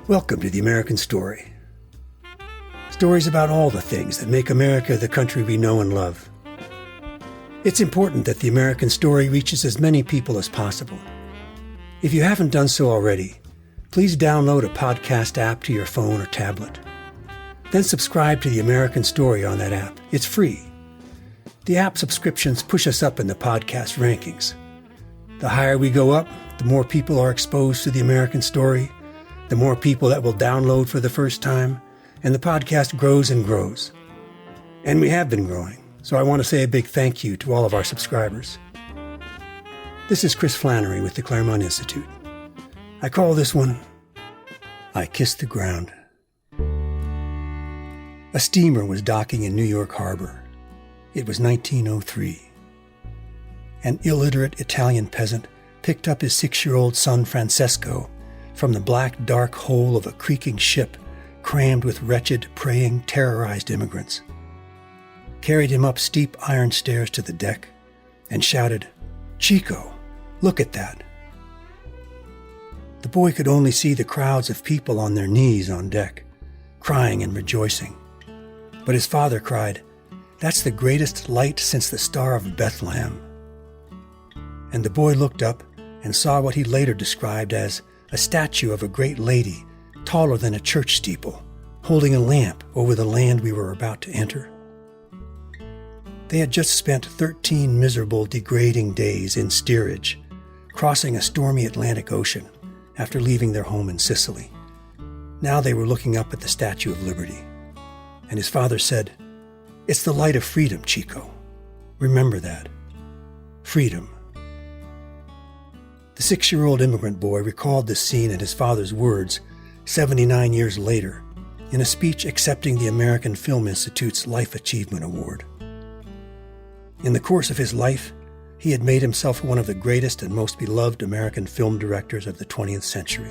Welcome to The American Story. Stories about all the things that make America the country we know and love. It's important that The American Story reaches as many people as possible. If you haven't done so already, please download a podcast app to your phone or tablet. Then subscribe to The American Story on that app. It's free. The app subscriptions push us up in the podcast rankings. The higher we go up, the more people are exposed to The American Story, the more people that will download for the first time, and the podcast grows and grows. And we have been growing, so I want to say a big thank you to all of our subscribers. This is Chris Flannery with the Claremont Institute. I call this one, I Kissed the Ground. A steamer was docking in New York Harbor. It was 1903. An illiterate Italian peasant picked up his 6-year-old son Francesco from the black, dark hole of a creaking ship crammed with wretched, praying, terrorized immigrants, carried him up steep iron stairs to the deck, and shouted, "Chico, look at that." The boy could only see the crowds of people on their knees on deck, crying and rejoicing. But his father cried, "That's the greatest light since the Star of Bethlehem." And the boy looked up and saw what he later described as a statue of a great lady, taller than a church steeple, holding a lamp over the land we were about to enter. They had just spent 13 miserable, degrading days in steerage, crossing a stormy Atlantic Ocean after leaving their home in Sicily. Now they were looking up at the Statue of Liberty. And his father said, "It's the light of freedom, Chico. Remember that. Freedom." The 6-year-old immigrant boy recalled this scene and his father's words 79 years later in a speech accepting the American Film Institute's Life Achievement Award. In the course of his life, he had made himself one of the greatest and most beloved American film directors of the 20th century,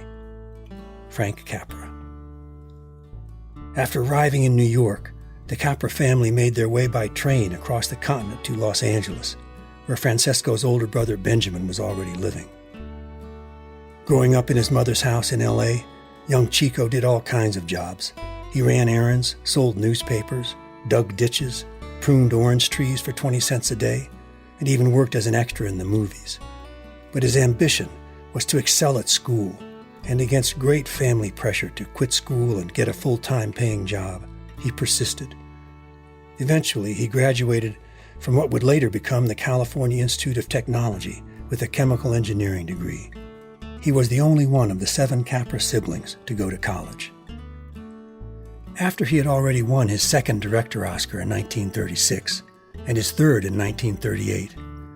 Frank Capra. After arriving in New York, the Capra family made their way by train across the continent to Los Angeles, where Francesco's older brother Benjamin was already living. Growing up in his mother's house in L.A., young Chico did all kinds of jobs. He ran errands, sold newspapers, dug ditches, pruned orange trees for 20 cents a day, and even worked as an extra in the movies. But his ambition was to excel at school, and against great family pressure to quit school and get a full-time paying job, he persisted. Eventually, he graduated from what would later become the California Institute of Technology with a chemical engineering degree. He was the only one of the 7 Capra siblings to go to college. After he had already won his second director Oscar in 1936 and his third in 1938,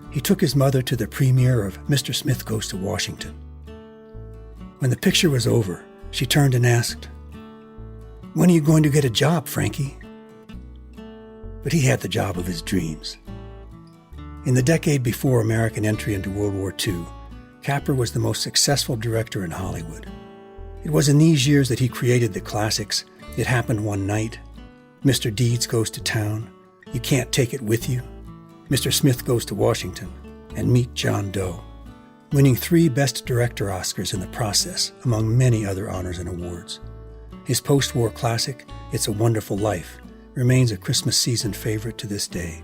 he took his mother to the premiere of Mr. Smith Goes to Washington. When the picture was over, she turned and asked, "When are you going to get a job, Frankie?" But he had the job of his dreams. In the decade before American entry into World War II, Capra was the most successful director in Hollywood. It was in these years that he created the classics It Happened One Night, Mr. Deeds Goes to Town, You Can't Take It With You, Mr. Smith Goes to Washington, and Meet John Doe, winning 3 Best Director Oscars in the process, among many other honors and awards. His post-war classic, It's a Wonderful Life, remains a Christmas season favorite to this day.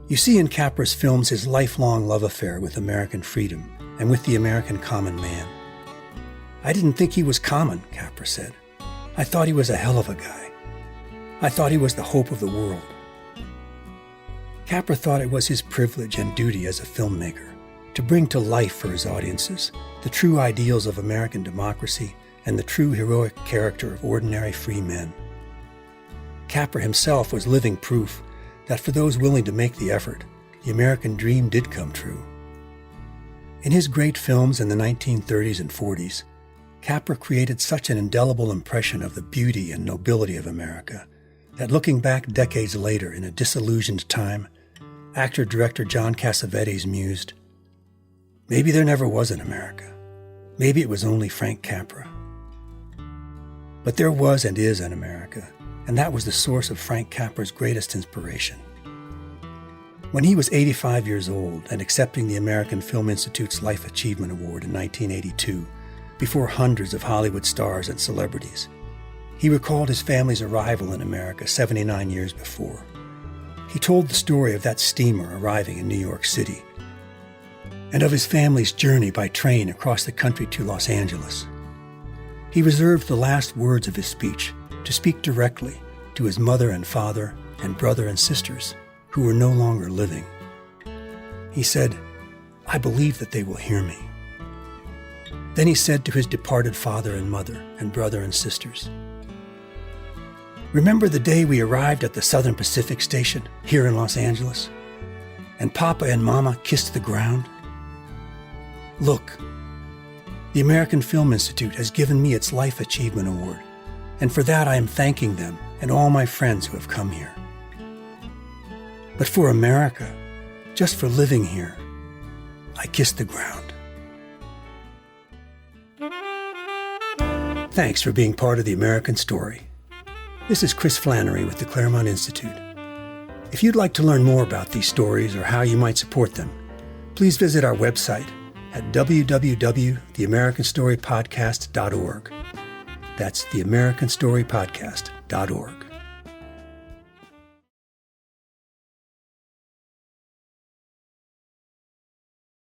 You see in Capra's films his lifelong love affair with American freedom and with the American common man. "I didn't think he was common," Capra said. "I thought he was a hell of a guy. I thought he was the hope of the world." Capra thought it was his privilege and duty as a filmmaker to bring to life for his audiences the true ideals of American democracy and the true heroic character of ordinary free men. Capra himself was living proof that for those willing to make the effort, the American dream did come true. In his great films in the 1930s and 40s, Capra created such an indelible impression of the beauty and nobility of America that looking back decades later in a disillusioned time, actor-director John Cassavetes mused, "Maybe there never was an America. Maybe it was only Frank Capra." But there was and is an America, and that was the source of Frank Capra's greatest inspiration. When he was 85 years old and accepting the American Film Institute's Life Achievement Award in 1982, before hundreds of Hollywood stars and celebrities, he recalled his family's arrival in America 79 years before. He told the story of that steamer arriving in New York City, and of his family's journey by train across the country to Los Angeles. He reserved the last words of his speech to speak directly to his mother and father and brother and sisters who were no longer living. He said, "I believe that they will hear me." Then he said to his departed father and mother and brother and sisters, "Remember the day we arrived at the Southern Pacific Station here in Los Angeles, and Papa and Mama kissed the ground? Look, the American Film Institute has given me its Life Achievement Award, and for that I am thanking them and all my friends who have come here. But for America, just for living here, I kissed the ground." Thanks for being part of the American Story. This is Chris Flannery with the Claremont Institute. If you'd like to learn more about these stories or how you might support them, please visit our website at www.theamericanstorypodcast.org. That's theamericanstorypodcast.org.